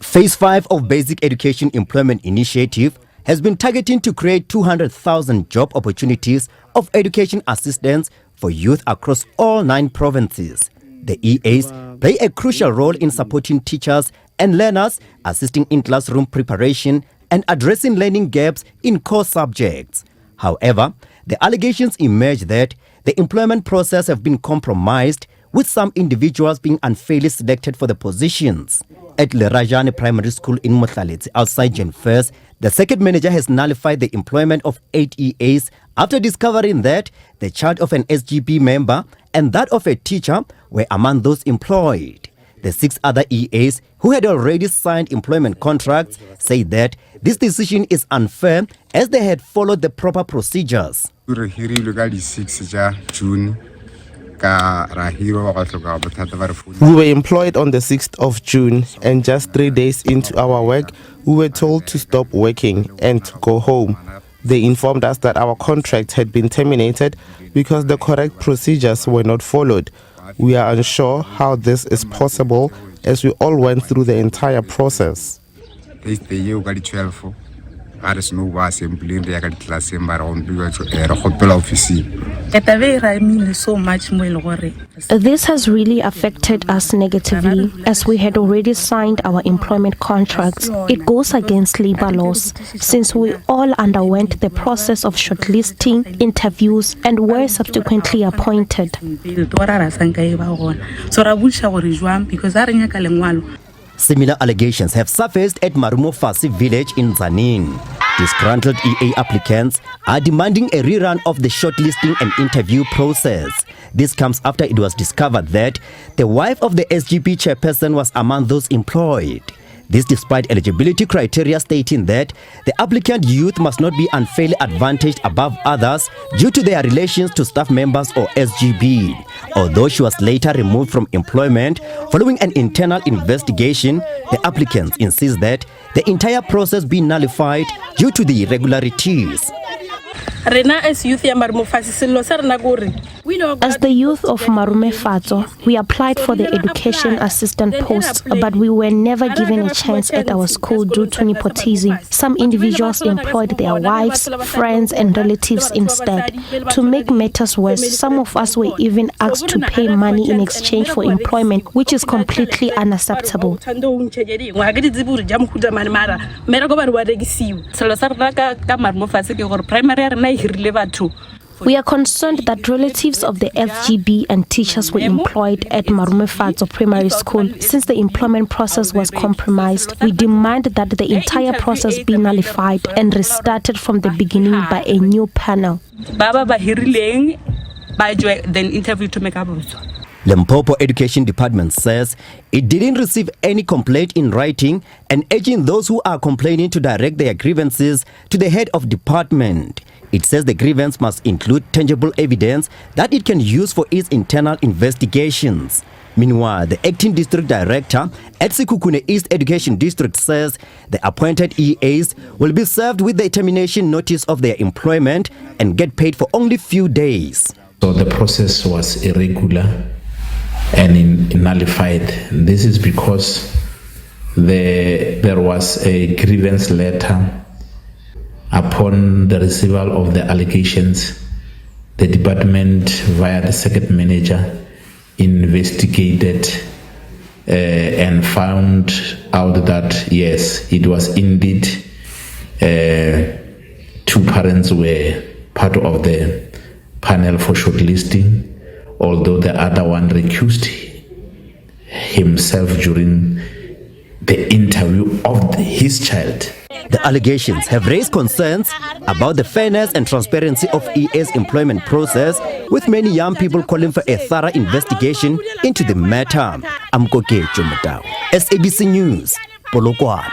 Phase 5 of Basic Education Employment Initiative has been targeting to create 200,000 job opportunities of education assistance for youth across all 9 provinces. The EAs play a crucial role in supporting teachers and learners, assisting in classroom preparation and addressing learning gaps in core subjects. However, the allegations emerge that the employment process have been compromised, with some individuals being unfairly selected for the positions. At Lerajane Primary School in Motlaletse, outside Jenfers, the circuit manager has nullified the employment of 8 EAs after discovering that the charge of an SGB member and that of a teacher were among those employed. The 6 other EAs who had already signed employment contracts say that this decision is unfair as they had followed the proper procedures. We were employed on the 6th of June, and just 3 days into our work, we were told to stop working and to go home. They informed us that our contract had been terminated because the correct procedures were not followed. We are unsure how this is possible, as we all went through the entire process. This has really affected us negatively, as we had already signed our employment contracts. It goes against labor laws, since we all underwent the process of shortlisting, interviews, and were subsequently appointed. Similar allegations have surfaced at Marumofasi village in Zanin. Disgruntled EA applicants are demanding a rerun of the shortlisting and interview process. This comes after it was discovered that the wife of the SGP chairperson was among those employed. This despite eligibility criteria stating that the applicant youth must not be unfairly advantaged above others due to their relations to staff members or SGB. Although she was later removed from employment following an internal investigation, the applicants insist that the entire process be nullified due to the irregularities. As the youth of Marume Fato, we applied for the education assistant post, but we were never given a chance at our school due to nepotism. Some individuals employed their wives, friends, and relatives instead. To make matters worse, some of us were even asked to pay money in exchange for employment, which is completely unacceptable. We are concerned that relatives of the SGB and teachers were employed at Marume Fato Primary School. Since the employment process was compromised, we demand that the entire process be nullified and restarted from the beginning by a new panel. Limpopo Education Department says it didn't receive any complaint in writing and urging those who are complaining to direct their grievances to the head of department. It says the grievance must include tangible evidence that it can use for its internal investigations. Meanwhile, the acting district director at Sekhukhune East Education District says the appointed EAs will be served with the termination notice of their employment and get paid for only few days. So the process was irregular and nullified. This is because there was a grievance letter. Upon the receival of the allegations, the department, via the circuit manager, investigated and found out that yes, it was indeed 2 parents were part of the panel for shortlisting, although the other one recused himself during the interview of his child. The allegations have raised concerns about the fairness and transparency of EA's employment process, with many young people calling for a thorough investigation into the matter. I'm Koke Jomotao, SABC News, Polokwane.